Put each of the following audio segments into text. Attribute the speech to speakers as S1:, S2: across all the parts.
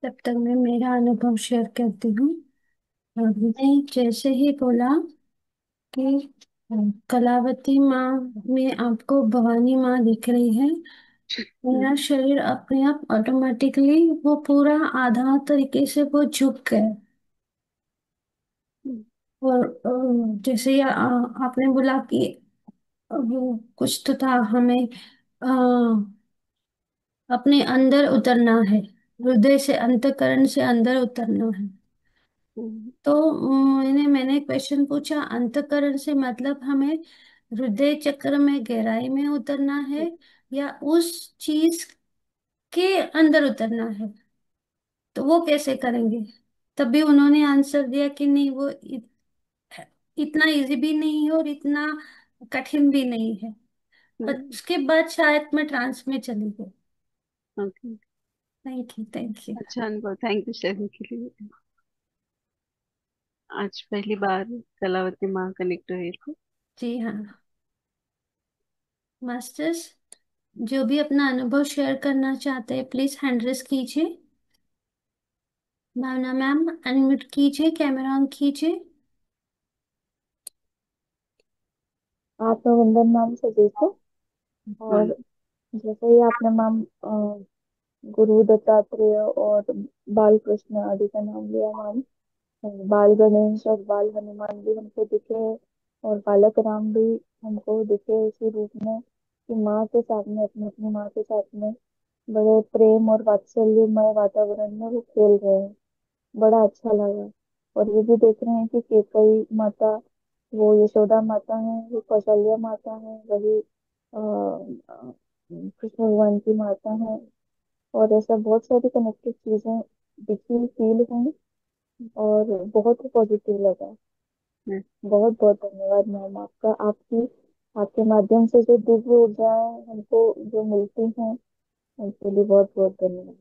S1: तब तक मैं मेरा अनुभव शेयर करती हूँ। आपने जैसे ही बोला कि अ, कलावती माँ में आपको भवानी माँ दिख रही है, मेरा
S2: हम्म।
S1: शरीर अपने आप ऑटोमेटिकली वो पूरा आधा तरीके से वो झुक गया।
S2: हम्म।
S1: और जैसे ही आपने बोला कि वो कुछ तो था, हमें अ, अपने अंदर उतरना है, हृदय से अंतःकरण से अंदर उतरना है।
S2: हम्म।
S1: तो मैंने क्वेश्चन पूछा, अंतःकरण से मतलब हमें हृदय चक्र में गहराई में उतरना है या उस चीज के अंदर उतरना है, तो वो कैसे करेंगे? तभी उन्होंने आंसर दिया कि नहीं, वो इतना इजी भी नहीं है और इतना कठिन भी नहीं है। और
S2: हम्म।
S1: उसके बाद शायद मैं ट्रांस में चली गई।
S2: Okay.
S1: Thank you, thank you.
S2: अच्छा अनुभव, थैंक यू शेयरिंग के लिए। आज पहली बार कलावती माँ कनेक्ट हुई थी।
S1: जी हाँ मास्टर्स, जो भी अपना अनुभव शेयर करना चाहते हैं प्लीज हैंड रेस कीजिए। भावना मैम अनम्यूट कीजिए, कैमरा ऑन कीजिए।
S3: आप वंदन मैम से देखो।
S2: हाँ।
S3: और जैसे ही आपने मैम गुरु दत्तात्रेय और बाल कृष्ण आदि का नाम लिया मैम, बाल गणेश और बाल हनुमान भी हमको दिखे, और बालक राम भी हमको दिखे उसी रूप में कि माँ के साथ में, अपनी अपनी माँ के साथ में बड़े प्रेम और वात्सल्यमय वातावरण में वो खेल रहे हैं। बड़ा अच्छा लगा। और ये भी देख रहे हैं कि केकई माता वो यशोदा माता है, वो कौशल्या माता है, वही कृष्ण भगवान की माता है। और ऐसा बहुत सारी कनेक्टेड चीजें दिखी, फील हुई, और बहुत ही पॉजिटिव लगा।
S2: हम्म।
S3: बहुत बहुत धन्यवाद मैम आपका। आपकी आपके माध्यम से जो दिव्य ऊर्जाएं हमको जो मिलती हैं, उनके लिए बहुत बहुत धन्यवाद।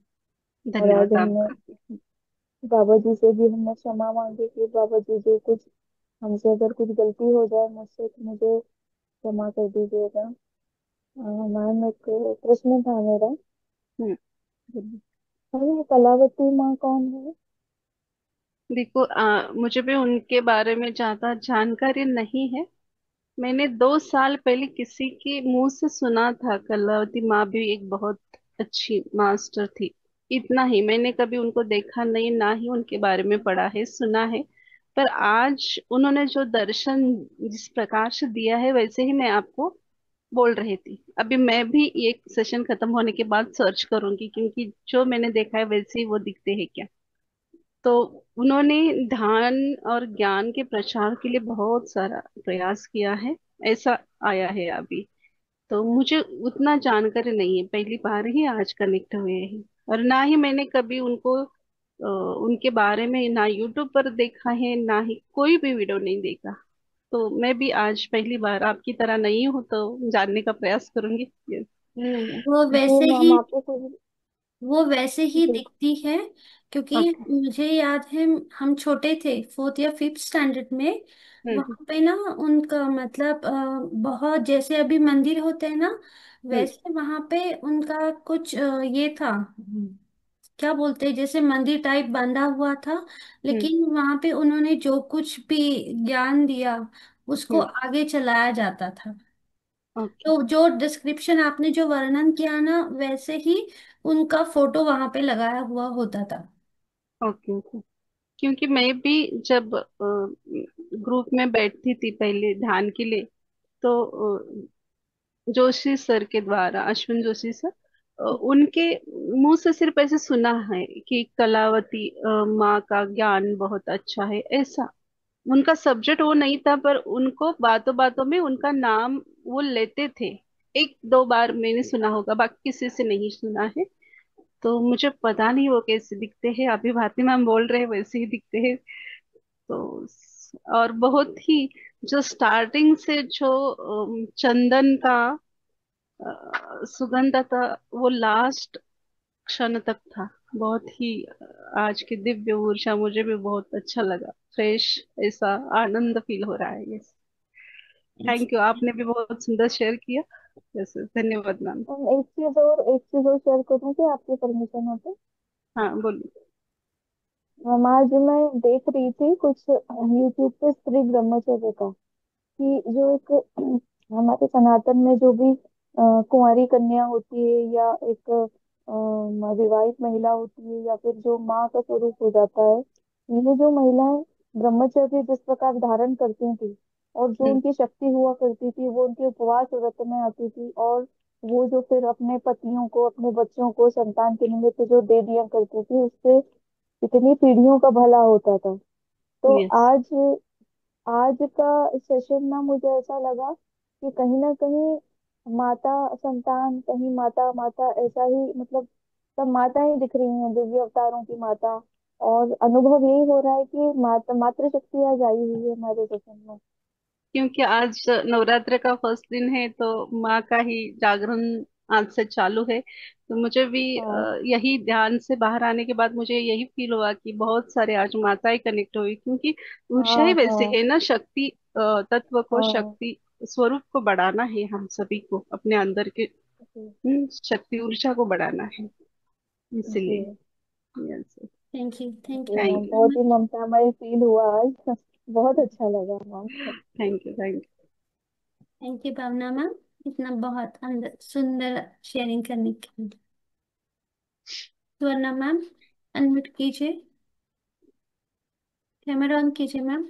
S3: और आज
S2: धन्यवाद
S3: हमने
S2: आपका।
S3: बाबा जी से भी हमने क्षमा मांगी कि बाबा जी, जो कुछ हमसे अगर कुछ गलती हो जाए मुझसे, तो मुझे क्षमा कर दीजिएगा। मैम, एक प्रश्न था मेरा।
S2: हम्म। बोलिए।
S3: अरे, कलावती माँ कौन है?
S2: देखो, मुझे भी उनके बारे में ज्यादा जानकारी नहीं है। मैंने 2 साल पहले किसी के मुंह से सुना था, कलावती माँ भी एक बहुत अच्छी मास्टर थी। इतना ही, मैंने कभी उनको देखा नहीं, ना ही उनके बारे में पढ़ा है, सुना है। पर आज उन्होंने जो दर्शन जिस प्रकार से दिया है, वैसे ही मैं आपको बोल रही थी। अभी मैं भी एक सेशन खत्म होने के बाद सर्च करूंगी, क्योंकि जो मैंने देखा है वैसे ही वो दिखते हैं क्या। तो उन्होंने ध्यान और ज्ञान के प्रचार के लिए बहुत सारा प्रयास किया है, ऐसा आया है अभी। तो मुझे उतना जानकारी नहीं है, पहली बार ही आज कनेक्ट हुए हैं। और ना ही मैंने कभी उनको उनके बारे में ना यूट्यूब पर देखा है, ना ही कोई भी वीडियो नहीं देखा। तो मैं भी आज पहली बार आपकी तरह नहीं हूँ, तो जानने का प्रयास करूंगी। Yes.
S1: वो
S3: जी
S1: वैसे ही
S3: मैम, आपको कुछ।
S1: वो वैसे ही
S3: जी।
S1: दिखती है, क्योंकि
S2: ओके।
S1: मुझे याद है हम छोटे थे, फोर्थ या फिफ्थ स्टैंडर्ड में।
S2: हम्म।
S1: वहां पे ना उनका मतलब बहुत जैसे अभी मंदिर होते हैं ना,
S2: हम्म।
S1: वैसे वहां पे उनका कुछ ये था, क्या बोलते हैं, जैसे मंदिर टाइप बंधा हुआ था।
S2: हम्म।
S1: लेकिन वहां पे उन्होंने जो कुछ भी ज्ञान दिया उसको
S2: हम्म।
S1: आगे चलाया जाता था।
S2: ओके।
S1: तो जो डिस्क्रिप्शन आपने जो वर्णन किया ना, वैसे ही उनका फोटो वहां पे लगाया हुआ होता था।
S2: ओके। ओके। क्योंकि मैं भी जब ग्रुप में बैठती थी पहले ध्यान के लिए, तो जोशी सर के द्वारा, अश्विन जोशी सर, उनके मुंह से सिर्फ ऐसे सुना है कि कलावती माँ का ज्ञान बहुत अच्छा है, ऐसा। उनका सब्जेक्ट वो नहीं था, पर उनको बातों बातों में उनका नाम वो लेते थे। एक दो बार मैंने सुना होगा, बाकी किसी से नहीं सुना है। तो मुझे पता नहीं वो कैसे दिखते हैं, अभी भारती मैम बोल रहे हैं वैसे ही दिखते हैं। तो और बहुत ही, जो स्टार्टिंग से जो चंदन का सुगंध था, वो लास्ट क्षण तक था। बहुत ही आज की दिव्य ऊर्जा मुझे भी बहुत अच्छा लगा, फ्रेश, ऐसा आनंद फील हो रहा है। यस। थैंक यू, आपने भी बहुत सुंदर शेयर किया। यस, धन्यवाद मैम।
S3: एक चीज और शेयर करूँ कि आपकी परमिशन हो तो।
S2: हाँ, बोलिए।
S3: आज मैं देख रही थी कुछ यूट्यूब पे स्त्री ब्रह्मचर्य का, कि जो एक हमारे सनातन में जो भी कुंवारी कन्या होती है, या एक विवाहित महिला होती है, या फिर जो माँ का स्वरूप हो जाता है, ये जो महिलाएं ब्रह्मचर्य जिस प्रकार धारण करती थी, और जो
S2: हम्म।
S3: उनकी शक्ति हुआ करती थी, वो उनके उपवास व्रत में आती थी, और वो जो फिर अपने पतियों को, अपने बच्चों को संतान के निमित्त जो दे दिया करती थी, उससे इतनी पीढ़ियों का भला होता था। तो
S2: यस।
S3: आज आज का सेशन ना मुझे ऐसा लगा कि कहीं ना कहीं माता संतान, कहीं माता माता ऐसा ही, मतलब सब माता ही दिख रही हैं, दिव्य अवतारों की माता। और अनुभव यही हो रहा है कि माता मातृ शक्ति आज आई हुई है हमारे सेशन में।
S2: क्योंकि आज नवरात्र का फर्स्ट दिन है तो माँ का ही जागरण आज से चालू है। तो मुझे भी
S3: हाँ
S2: यही ध्यान से बाहर आने के बाद मुझे यही फील हुआ कि बहुत सारे आज माताएं कनेक्ट हुई, क्योंकि ऊर्जा ही
S3: हाँ
S2: वैसे
S3: हाँ
S2: है ना, शक्ति तत्व को,
S3: हाँ।
S2: शक्ति स्वरूप को बढ़ाना है हम सभी को, अपने अंदर के
S3: जी
S2: शक्ति ऊर्जा को बढ़ाना है, इसलिए।
S3: जी।
S2: यस।
S1: थैंक
S3: जी
S1: यू
S2: थैंक
S3: मैम,
S2: यू।
S3: बहुत ही ममतामय फील हुआ आज। बहुत अच्छा लगा ma'am.
S2: Thank you. Thank
S1: thank you Bhavna ma'am, इतना बहुत अंदर सुंदर शेयरिंग करने के लिए। सुवर्णा मैम, अनम्यूट कीजिए, कैमरा ऑन कीजिए मैम।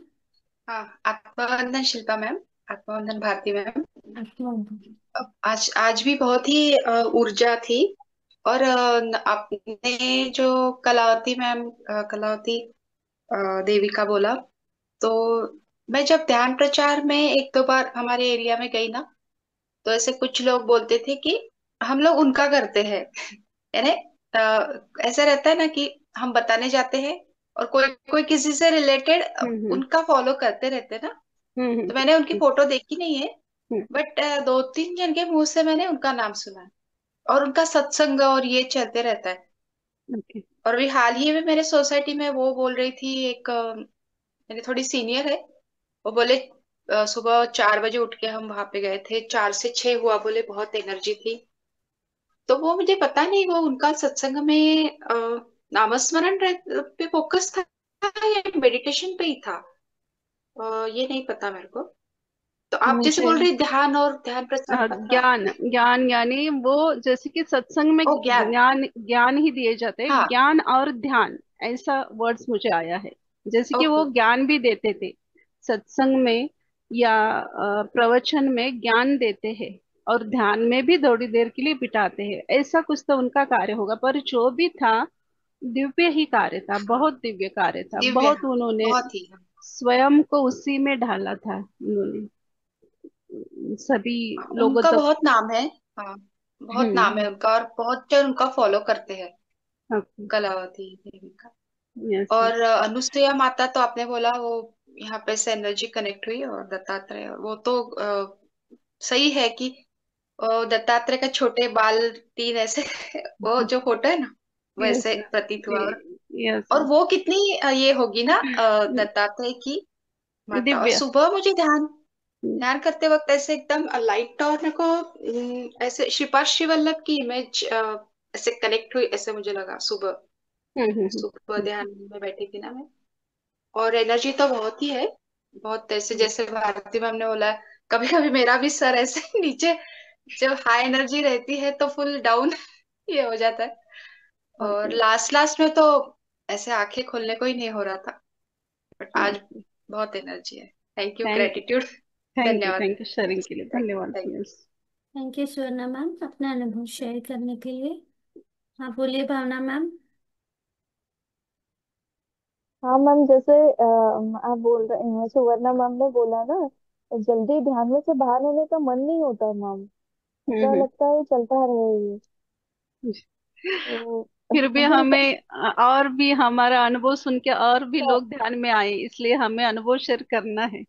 S4: हाँ, आत्मवंदन शिल्पा मैम। आत्मवंदन भारती मैम।
S1: आपको
S4: आज आज भी बहुत ही ऊर्जा थी। और आपने जो कलावती मैम, कलावती अ, देवी का बोला, तो मैं जब ध्यान प्रचार में एक दो बार हमारे एरिया में गई ना, तो ऐसे कुछ लोग बोलते थे कि हम लोग उनका करते हैं। यानी ऐसा रहता है ना कि हम बताने जाते हैं और कोई कोई किसी से रिलेटेड
S2: यू।
S4: उनका फॉलो करते रहते हैं ना। तो मैंने उनकी
S2: हम्म।
S4: फोटो देखी नहीं है,
S2: हम्म।
S4: बट दो तीन जन के मुंह से मैंने उनका नाम सुना है, और उनका सत्संग और ये चलते रहता है।
S2: ओके।
S4: और अभी हाल ही में मेरे सोसाइटी में वो बोल रही थी, एक मेरी थोड़ी सीनियर है, वो बोले सुबह 4 बजे उठ के हम वहां पे गए थे, 4 से 6 हुआ, बोले बहुत एनर्जी थी। तो वो मुझे पता नहीं, वो उनका सत्संग में नामस्मरण पे फोकस था या मेडिटेशन पे ही था, ये नहीं पता मेरे को। तो आप जैसे
S2: मुझे
S4: बोल रहे ध्यान और ध्यान प्रचार का था।
S2: ज्ञान ज्ञान यानी वो, जैसे कि सत्संग में
S4: ओ ज्ञान।
S2: ज्ञान ज्ञान ही दिए जाते हैं,
S4: हाँ।
S2: ज्ञान और ध्यान, ऐसा वर्ड्स मुझे आया है। जैसे कि
S4: ओके।
S2: वो ज्ञान भी देते थे सत्संग में, या प्रवचन में ज्ञान देते हैं, और ध्यान में भी थोड़ी देर के लिए बिताते हैं, ऐसा कुछ तो उनका कार्य होगा। पर जो भी था, दिव्य ही कार्य था,
S4: हाँ,
S2: बहुत दिव्य कार्य था,
S4: दिव्य,
S2: बहुत
S4: हाँ,
S2: उन्होंने
S4: बहुत ही, हाँ।
S2: स्वयं को उसी में ढाला था उन्होंने, सभी लोगों
S4: उनका
S2: तक।
S4: बहुत नाम है। हाँ, बहुत नाम है
S2: हम्म।
S4: उनका, और बहुत जन उनका फॉलो करते हैं,
S2: ओके।
S4: कलावती देवी का।
S2: यस।
S4: और अनुसुईया माता तो आपने बोला, वो यहाँ पे से एनर्जी कनेक्ट हुई, और दत्तात्रेय वो तो सही है कि दत्तात्रेय का छोटे बाल तीन ऐसे वो जो फोटो है ना,
S2: यस।
S4: वैसे प्रतीत हुआ।
S2: यस।
S4: और वो कितनी ये होगी ना, दत्तात्रेय की माता। और
S2: दिव्य।
S4: सुबह मुझे ध्यान ध्यान करते वक्त ऐसे एकदम लाइट, और मेरे को ऐसे श्रीपाद श्री वल्लभ की इमेज ऐसे कनेक्ट हुई, ऐसे मुझे लगा सुबह। सुबह ध्यान में बैठी थी ना मैं। और एनर्जी तो बहुत ही है, बहुत ऐसे, जैसे भारती मैम ने बोला, कभी कभी मेरा भी सर ऐसे नीचे, जब हाई एनर्जी रहती है तो फुल डाउन ये हो जाता है। और
S2: ओके।
S4: लास्ट लास्ट में तो ऐसे आंखें खोलने को ही नहीं हो रहा था, बट आज बहुत एनर्जी है। Thank you,
S2: thank you.
S4: Gratitude. धन्यवाद।
S2: थैंक यू शेयरिंग के लिए, धन्यवाद।
S4: Thank
S2: yes.
S1: Thank you Suvarna ma'am, अपना अनुभव शेयर करने के लिए। हाँ बोलिए भावना मैम।
S3: हाँ मैम, जैसे आप बोल रहे हैं, सुवर्णा मैम ने बोला ना, जल्दी ध्यान में से बाहर होने का मन नहीं होता मैम। ऐसा
S2: हम्म।
S3: लगता है चलता रहे ये।
S2: हम्म।
S3: तो
S2: फिर भी हमें और भी हमारा अनुभव सुन के और भी
S3: हाँ
S2: लोग ध्यान में आए, इसलिए हमें अनुभव शेयर करना है,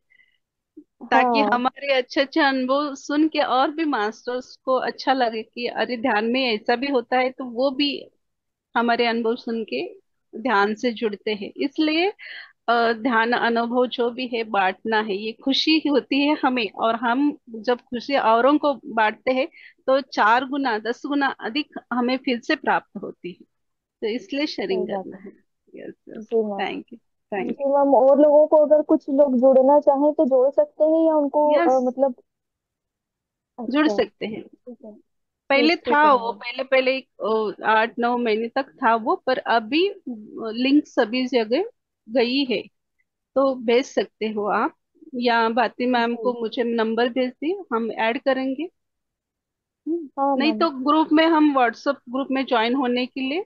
S2: ताकि
S3: हाँ
S2: हमारे अच्छे अच्छे अनुभव सुन के और भी मास्टर्स को अच्छा लगे कि अरे ध्यान में ऐसा भी होता है, तो वो भी हमारे अनुभव सुन के ध्यान से जुड़ते हैं। इसलिए ध्यान अनुभव जो भी है बांटना है, ये खुशी होती है हमें, और हम जब खुशी औरों को बांटते हैं तो 4 गुना 10 गुना अधिक हमें फिर से प्राप्त होती है। तो इसलिए शेयरिंग
S3: सही बात
S2: करना
S3: है।
S2: है। Yes yes.
S3: जी मैम।
S2: थैंक यू थैंक
S3: जी मैम, और लोगों को अगर कुछ लोग जुड़ना चाहें तो जोड़ सकते हैं या उनको
S2: यू। यस,
S3: मतलब।
S2: जुड़
S3: अच्छा।
S2: सकते हैं।
S3: ठीक है।
S2: पहले
S3: ठीक
S2: था
S3: ठीक है
S2: वो,
S3: मैम।
S2: पहले पहले 8-9 महीने तक था वो, पर अभी लिंक सभी जगह गई है। तो भेज सकते हो आप, या भारती मैम को
S3: जी।
S2: मुझे नंबर भेज दिए, हम ऐड करेंगे।
S3: हाँ
S2: नहीं
S3: मैम।
S2: तो ग्रुप में, हम व्हाट्सएप ग्रुप में ज्वाइन होने के लिए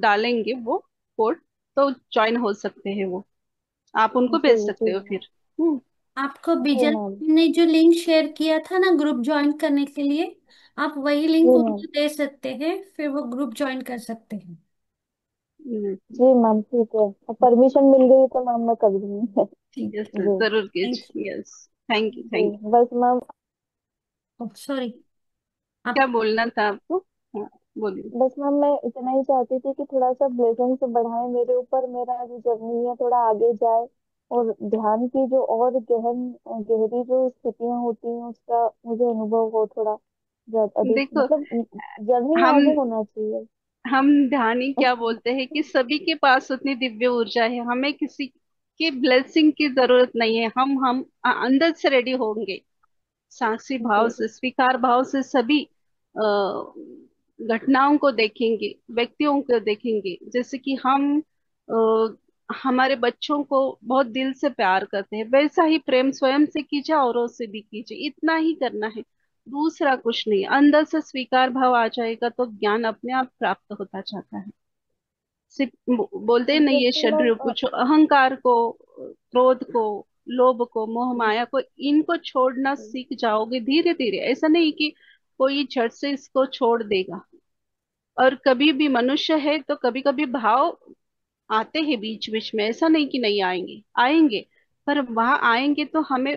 S2: डालेंगे वो कोड, तो ज्वाइन हो सकते हैं वो। आप उनको
S3: जी
S2: भेज
S3: जी
S2: सकते हो
S3: मैम।
S2: फिर। हम्म।
S1: आपको
S3: जी
S1: बिजल
S3: मैम।
S1: ने जो लिंक शेयर किया था ना ग्रुप ज्वाइन करने के लिए, आप वही लिंक
S3: जी मैम।
S1: उनको दे सकते हैं, फिर वो ग्रुप ज्वाइन कर सकते हैं।
S3: जी मैम ठीक है, अब परमिशन मिल गई तो मैम मैं कर दूंगी।
S2: यस,
S3: जी।
S2: जरूर
S1: थैंक
S2: कीजिए। यस, थैंक यू
S3: जी
S2: थैंक यू।
S3: बस मैम।
S1: यू। सॉरी।
S2: क्या
S1: आप
S2: बोलना था आपको? हाँ, बोलिए।
S3: बस मैम मैं इतना ही चाहती थी कि थोड़ा सा ब्लेसिंग्स बढ़ाए मेरे ऊपर, मेरा जो जर्नी है थोड़ा आगे जाए, और ध्यान की जो और गहरी जो स्थितियां होती हैं उसका मुझे अनुभव हो थोड़ा ज्यादा अधिक,
S2: देखो,
S3: मतलब जर्नी
S2: हम
S3: आगे होना चाहिए।
S2: हम ध्यान ही क्या बोलते हैं कि सभी के पास उतनी दिव्य ऊर्जा है, हमें किसी की ब्लेसिंग की जरूरत नहीं है। हम अंदर से रेडी होंगे, साक्षी भाव
S3: जी
S2: से, स्वीकार भाव से सभी घटनाओं को देखेंगे, व्यक्तियों को देखेंगे। जैसे कि हम हमारे बच्चों को बहुत दिल से प्यार करते हैं, वैसा ही प्रेम स्वयं से कीजिए, औरों से भी कीजिए। इतना ही करना है, दूसरा कुछ नहीं। अंदर से स्वीकार भाव आ जाएगा तो ज्ञान अपने आप प्राप्त होता जाता है। सिर्फ बोलते हैं नहीं, ये
S3: जैसे मैम
S2: शरीर कुछ अहंकार को, क्रोध को, लोभ को, मोह माया को, इनको छोड़ना
S3: जी
S2: सीख जाओगे धीरे धीरे। ऐसा नहीं कि कोई झट से इसको छोड़ देगा। और कभी भी मनुष्य है तो कभी कभी भाव आते हैं बीच बीच में, ऐसा नहीं कि नहीं आएंगे, आएंगे। पर वहां आएंगे तो हमें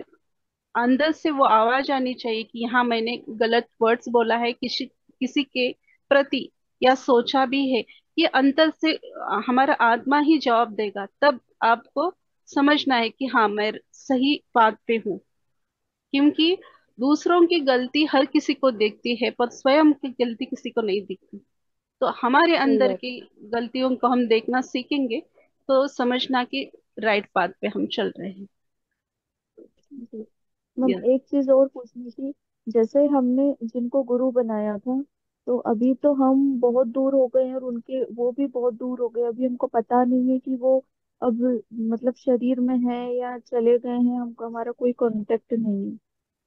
S2: अंदर से वो आवाज आनी चाहिए कि हाँ, मैंने गलत वर्ड्स बोला है किसी किसी के प्रति, या सोचा भी है। ये अंतर से हमारा आत्मा ही जवाब देगा। तब आपको समझना है कि हाँ, मैं सही बात पे हूँ। क्योंकि दूसरों की गलती हर किसी को दिखती है, पर स्वयं की गलती किसी को नहीं दिखती। तो हमारे
S3: सही
S2: अंदर
S3: बात
S2: की गलतियों को हम देखना सीखेंगे, तो समझना कि राइट पाथ पे हम चल रहे हैं।
S3: है। जी मैम
S2: यस।
S3: एक चीज और पूछनी थी, जैसे हमने जिनको गुरु बनाया था, तो अभी तो हम बहुत दूर हो गए हैं और उनके वो भी बहुत दूर हो गए, अभी हमको पता नहीं है कि वो अब मतलब शरीर में है या चले गए हैं, हमको हमारा कोई कांटेक्ट नहीं है।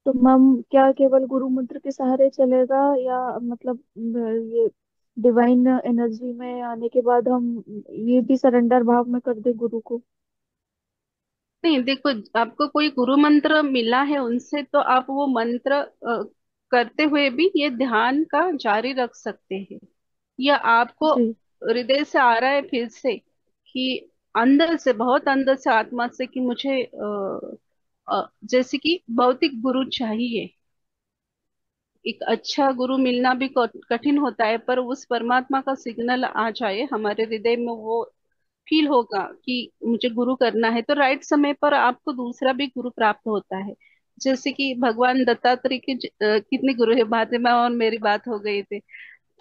S3: तो मैम क्या केवल गुरु मंत्र के सहारे चलेगा, या मतलब ये डिवाइन एनर्जी में आने के बाद हम ये भी सरेंडर भाव में कर दे गुरु को?
S2: नहीं, देखो, आपको कोई गुरु मंत्र मिला है उनसे, तो आप वो मंत्र करते हुए भी ये ध्यान का जारी रख सकते हैं। या आपको
S3: जी
S2: हृदय से आ रहा है फिर से कि अंदर से, बहुत अंदर से, आत्मा से, कि मुझे जैसे कि भौतिक गुरु चाहिए। एक अच्छा गुरु मिलना भी कठिन होता है, पर उस परमात्मा का सिग्नल आ जाए हमारे हृदय में, वो फील होगा कि मुझे गुरु करना है, तो राइट समय पर आपको दूसरा भी गुरु प्राप्त होता है। जैसे कि भगवान दत्तात्रेय के कितने गुरु है, भातिमा और मेरी बात हो गई थी।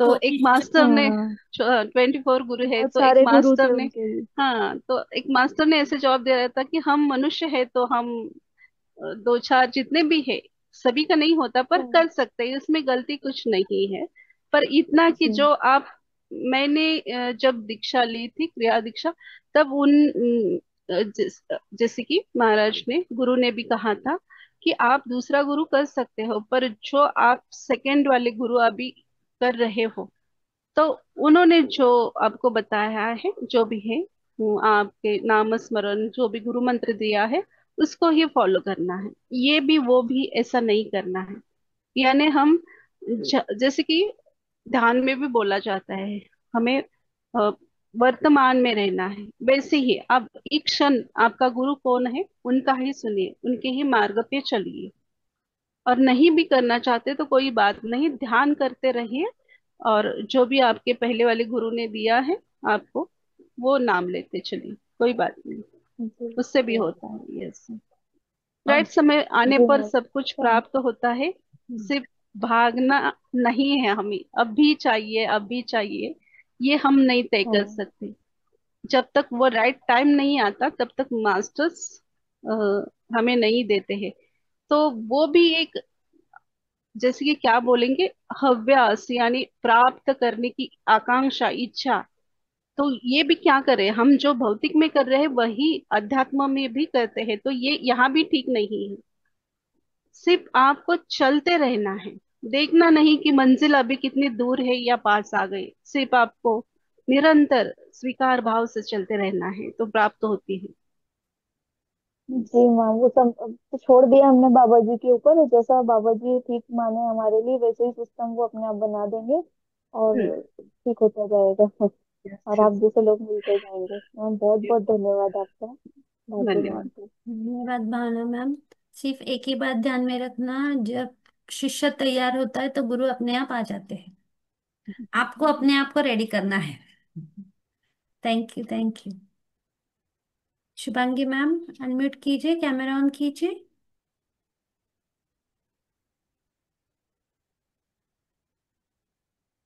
S2: तो एक
S1: कोशिश।
S2: मास्टर ने,
S3: हाँ,
S2: 24 गुरु है,
S3: बहुत
S2: तो एक
S3: सारे गुरु
S2: मास्टर
S3: थे
S2: ने,
S3: उनके भी।
S2: हाँ, तो एक मास्टर ने ऐसे जवाब दे रहा था कि हम मनुष्य है तो हम दो चार जितने भी है, सभी का नहीं होता, पर
S3: हाँ
S2: कर सकते हैं, इसमें गलती कुछ नहीं है। पर इतना कि
S3: जी।
S2: जो आप, मैंने जब दीक्षा ली थी, क्रिया दीक्षा, तब जैसे कि महाराज ने, गुरु ने भी कहा था कि आप दूसरा गुरु कर सकते हो, पर जो आप सेकंड वाले गुरु अभी कर रहे हो, तो उन्होंने जो आपको बताया है, जो भी है, आपके नाम स्मरण, जो भी गुरु मंत्र दिया है, उसको ही फॉलो करना है। ये भी वो भी ऐसा नहीं करना है। यानी हम जैसे कि ध्यान में भी बोला जाता है, हमें अ, वर्तमान में रहना है। वैसे ही अब एक क्षण आपका गुरु कौन है, उनका ही सुनिए, उनके ही मार्ग पे चलिए। और नहीं भी करना चाहते तो कोई बात नहीं, ध्यान करते रहिए। और जो भी आपके पहले वाले गुरु ने दिया है आपको, वो नाम लेते चलिए, कोई बात नहीं।
S3: जी
S2: उससे भी
S3: जी।
S2: होता है। यस,
S1: और
S2: राइट समय आने
S3: जी
S2: पर
S3: मैम।
S2: सब कुछ
S3: हाँ
S2: प्राप्त होता है। सिर्फ भागना नहीं है हमें, अब भी चाहिए, अब भी चाहिए, ये हम नहीं तय कर
S3: हाँ।
S2: सकते। जब तक वो राइट टाइम नहीं आता तब तक मास्टर्स हमें नहीं देते हैं। तो वो भी एक, जैसे कि क्या बोलेंगे, हव्यास, यानी प्राप्त करने की आकांक्षा, इच्छा। तो ये भी क्या करें, हम जो भौतिक में कर रहे हैं वही अध्यात्म में भी करते हैं, तो ये यहाँ भी ठीक नहीं है। सिर्फ आपको चलते रहना है, देखना नहीं कि मंजिल अभी कितनी दूर है या पास आ गई। सिर्फ आपको निरंतर स्वीकार भाव से चलते रहना है, तो प्राप्त होती है।
S3: जी मैम, वो सब तो छोड़ दिया हमने बाबा जी के ऊपर। जैसा बाबा जी ठीक माने हमारे लिए, वैसे ही सिस्टम वो अपने आप बना देंगे
S2: हम्म।
S3: और ठीक होता जाएगा। और
S2: अच्छा।
S3: आप जैसे लोग मिलते जाएंगे। मैम बहुत बहुत धन्यवाद आपका बात करने
S2: धन्यवाद।
S3: के लिए।
S1: धन्यवाद भावना मैम। सिर्फ एक ही बात ध्यान में रखना, जब शिष्य तैयार होता है तो गुरु अपने आप आ जाते हैं। आपको अपने आप को रेडी करना है। Thank you, thank you. Shubhangi ma'am, unmute कीजिए, कैमरा ऑन कीजिए।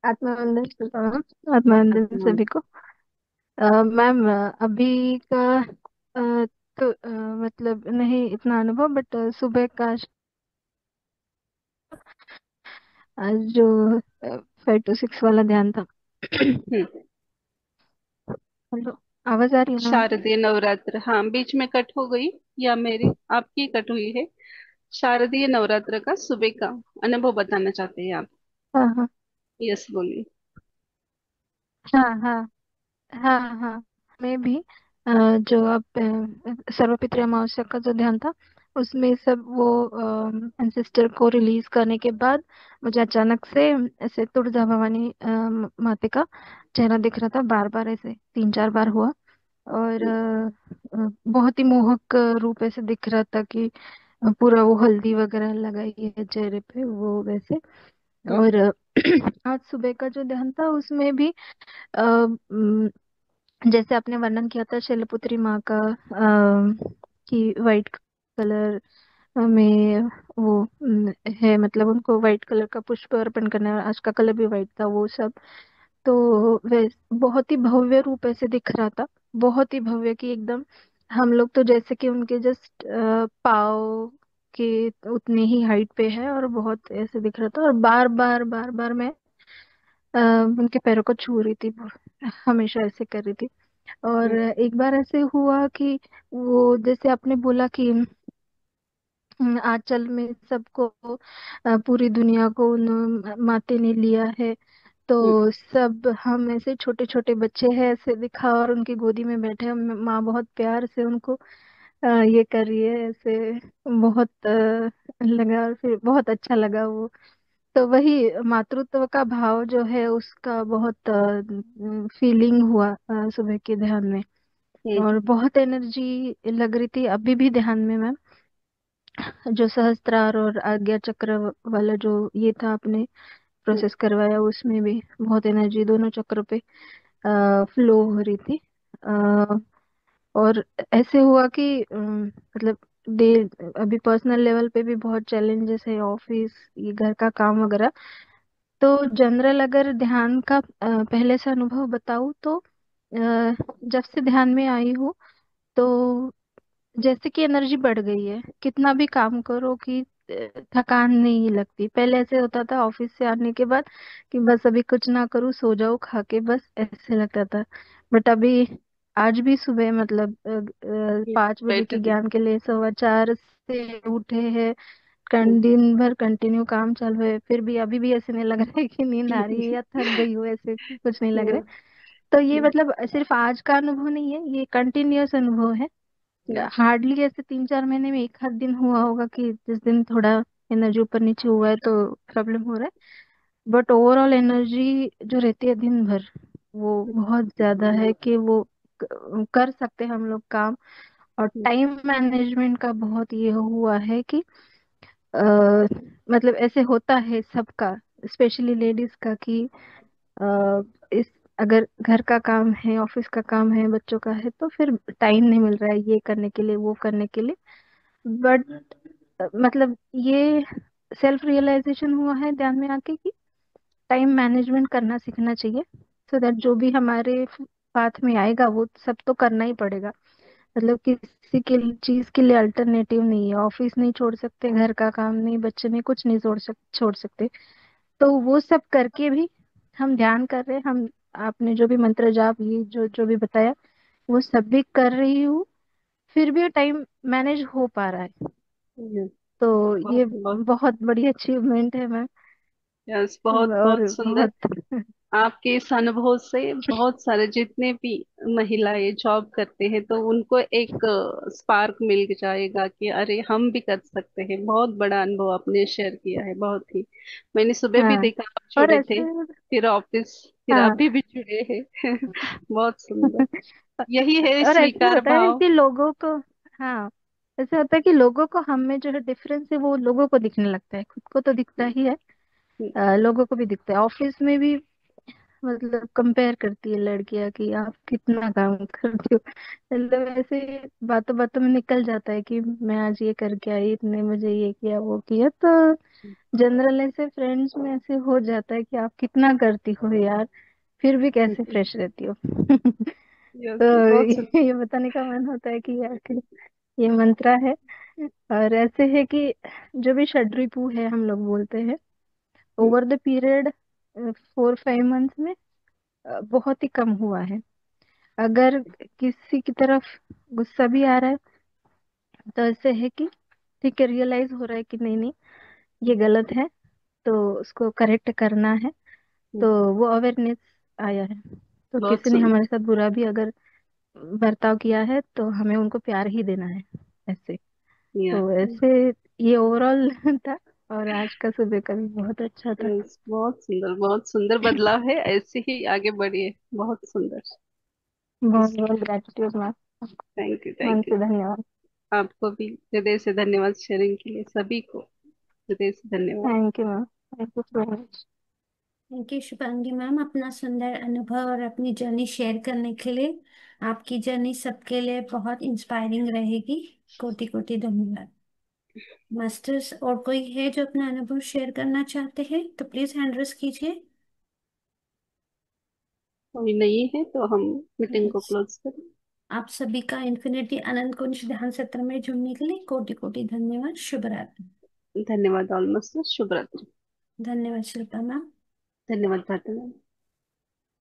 S5: आत्मवंदन सुदामा, आत्मवंदन
S2: हाँ।
S5: सभी को। मैम, अभी का तो मतलब नहीं इतना अनुभव, बट सुबह का जो 5 to 6 वाला ध्यान था।
S2: हम्म।
S5: हेलो, आवाज आ रही है ना मैम?
S2: शारदीय नवरात्र, हाँ, बीच में कट हो गई या मेरी आपकी कट हुई है? शारदीय नवरात्र का सुबह का अनुभव बताना चाहते हैं आप?
S5: हाँ हाँ
S2: यस, बोलिए।
S5: हाँ हाँ हाँ हाँ। मैं भी जो आप सर्वपितृ अमावस्या का जो ध्यान था, उसमें सब वो एंसेस्टर को रिलीज करने के बाद मुझे अचानक से ऐसे तुळजा भवानी माते का चेहरा दिख रहा था। बार बार ऐसे 3 4 बार हुआ। और बहुत ही मोहक रूप ऐसे दिख रहा था कि पूरा वो हल्दी वगैरह लगाई है चेहरे पे वो वैसे।
S2: हम्म।
S5: और आज सुबह का जो ध्यान था उसमें भी जैसे आपने वर्णन किया था शैलपुत्री माँ का, कि वाइट कलर में वो है, मतलब उनको वाइट कलर का पुष्प अर्पण करना है। आज का कलर भी वाइट था वो सब। तो वे बहुत ही भव्य रूप ऐसे दिख रहा था। बहुत ही भव्य कि एकदम हम लोग तो जैसे कि उनके जस्ट पाव के उतने ही हाइट पे है, और बहुत ऐसे दिख रहा था। और बार बार मैं उनके पैरों को छू रही थी, हमेशा ऐसे कर रही थी। और
S2: हम्म।
S5: एक बार ऐसे हुआ कि वो जैसे आपने बोला कि आंचल में सबको पूरी दुनिया को उन माते ने लिया है।
S2: हम्म।
S5: तो सब हम ऐसे छोटे छोटे बच्चे हैं ऐसे दिखा, और उनकी गोदी में बैठे हम, माँ बहुत प्यार से उनको ये कर रही है ऐसे। बहुत लगा, और फिर बहुत अच्छा लगा वो। तो वही मातृत्व का भाव जो है उसका बहुत फीलिंग हुआ सुबह के ध्यान में।
S2: हम्म।
S5: और बहुत एनर्जी लग रही थी अभी भी ध्यान में मैम। जो सहस्त्रार और आज्ञा चक्र वाला जो ये था आपने
S2: हम्म।
S5: प्रोसेस करवाया, उसमें भी बहुत एनर्जी दोनों चक्र पे फ्लो हो रही थी। और ऐसे हुआ कि मतलब डे अभी पर्सनल लेवल पे भी बहुत चैलेंजेस है, ऑफिस ये घर का काम वगैरह। तो जनरल अगर ध्यान का पहले से अनुभव बताऊं तो जब से ध्यान में आई हूँ, तो जैसे कि एनर्जी बढ़ गई है। कितना भी काम करो कि थकान नहीं लगती। पहले ऐसे होता था ऑफिस से आने के बाद कि बस अभी कुछ ना करूँ, सो जाऊँ खा के, बस ऐसे लगता था। बट अभी आज भी सुबह मतलब 5 बजे के
S2: बैठ।
S5: ज्ञान के लिए 4:15 से उठे हैं।
S2: हम्म।
S5: दिन भर कंटिन्यू काम चालू है, फिर भी अभी भी ऐसे नहीं लग रहा है कि नींद आ रही है या थक गई हो, ऐसे कुछ नहीं लग रहा
S2: हम्म।
S5: है। तो ये मतलब सिर्फ आज का अनुभव नहीं है, ये कंटिन्यूअस अनुभव है।
S2: हम्म।
S5: हार्डली ऐसे 3 4 महीने में एक आध दिन हुआ होगा कि जिस दिन थोड़ा एनर्जी ऊपर नीचे हुआ है तो प्रॉब्लम हो रहा है। बट ओवरऑल एनर्जी जो रहती है दिन भर, वो बहुत ज्यादा है कि वो कर सकते हैं हम लोग काम। और टाइम मैनेजमेंट का बहुत ये हुआ है कि अ, मतलब ऐसे होता है सबका, स्पेशली लेडीज का, कि इस अगर घर का काम है, ऑफिस का काम है, बच्चों का है, तो फिर टाइम नहीं मिल रहा है ये करने के लिए वो करने के लिए। बट मतलब ये सेल्फ रियलाइजेशन हुआ है ध्यान में आके कि टाइम मैनेजमेंट करना सीखना चाहिए, सो दैट जो भी हमारे पाथ में आएगा वो सब तो करना ही पड़ेगा। मतलब किसी के चीज के लिए अल्टरनेटिव नहीं है, ऑफिस नहीं छोड़ सकते, घर का काम नहीं, बच्चे नहीं, कुछ नहीं छोड़ सकते। तो वो सब करके भी हम ध्यान कर रहे हैं। हम आपने जो भी मंत्र जाप ये जो जो भी बताया वो सब भी कर रही हूँ, फिर भी टाइम मैनेज हो पा रहा है।
S2: यस,
S5: तो ये
S2: बहुत बहुत।
S5: बहुत बड़ी अचीवमेंट है मैम।
S2: यस, बहुत
S5: और
S2: बहुत सुंदर।
S5: बहुत
S2: आपके इस अनुभव से बहुत सारे जितने भी महिलाएं जॉब करते हैं तो उनको एक स्पार्क मिल जाएगा कि अरे हम भी कर सकते हैं। बहुत बड़ा अनुभव आपने शेयर किया है, बहुत ही। मैंने सुबह भी
S5: हाँ।
S2: देखा आप
S5: और
S2: जुड़े
S5: ऐसे,
S2: थे, फिर ऑफिस, फिर
S5: हाँ।
S2: अभी भी जुड़े हैं। बहुत सुंदर। यही है
S5: और ऐसे
S2: स्वीकार
S5: होता है
S2: भाव।
S5: कि लोगों को, हाँ, ऐसे होता है कि लोगों को हम में जो है डिफरेंस है वो लोगों को दिखने लगता है, खुद को तो दिखता ही है, लोगों को भी दिखता है। ऑफिस में भी मतलब कंपेयर करती है लड़कियां कि आप कितना काम करती हो। मतलब ऐसे बातों बातों में निकल जाता है कि मैं आज ये करके आई, इतने मुझे ये किया वो किया। तो जनरल ऐसे फ्रेंड्स में ऐसे हो जाता है कि आप कितना करती हो यार, फिर भी कैसे फ्रेश रहती हो।
S2: यस,
S5: तो
S2: बहुत सुंदर।
S5: ये बताने का मन होता है कि आखिर ये मंत्रा है। और ऐसे है कि जो भी षड्रिपु है हम लोग बोलते हैं, ओवर द पीरियड 4-5 मंथ्स में बहुत ही कम हुआ है। अगर किसी की तरफ गुस्सा भी आ रहा है तो ऐसे है कि ठीक है, रियलाइज हो रहा है कि नहीं नहीं ये गलत है, तो उसको करेक्ट करना है। तो वो अवेयरनेस आया है। तो
S2: बहुत
S5: किसी ने
S2: सुंदर।
S5: हमारे साथ बुरा भी अगर बर्ताव किया है तो हमें उनको प्यार ही देना है, ऐसे। तो ऐसे ये ओवरऑल था। और आज का सुबह का भी बहुत अच्छा था।
S2: यस, बहुत सुंदर, बहुत सुंदर बदलाव है। ऐसे ही आगे बढ़िए। बहुत सुंदर।
S5: बहुत बहुत ग्रेटिट्यूड मैम,
S2: थैंक यू,
S5: मन
S2: थैंक यू।
S5: से धन्यवाद।
S2: आपको भी हृदय से धन्यवाद, शेयरिंग के लिए सभी को हृदय से धन्यवाद।
S5: Thank you ma'am, thank you so much.
S1: Thank you Shubhangi ma'am, अपना सुंदर अनुभव और अपनी जर्नी शेयर करने के लिए। आपकी जर्नी सबके लिए बहुत इंस्पायरिंग रहेगी। कोटि कोटि धन्यवाद। मास्टर्स और कोई है जो अपना अनुभव शेयर करना चाहते हैं तो प्लीज हैंड रेस कीजिए।
S2: कोई नहीं है तो हम मीटिंग को
S1: Yes.
S2: क्लोज करें।
S1: आप सभी का इन्फिनिटी अनंत कुंज ध्यान सत्र में जुड़ने के लिए कोटि कोटि धन्यवाद। शुभ रात्रि।
S2: धन्यवाद ऑलमोस्ट। शुभ रात्रि।
S1: धन्यवाद शिल्पा मैम।
S2: धन्यवाद भारती मैम।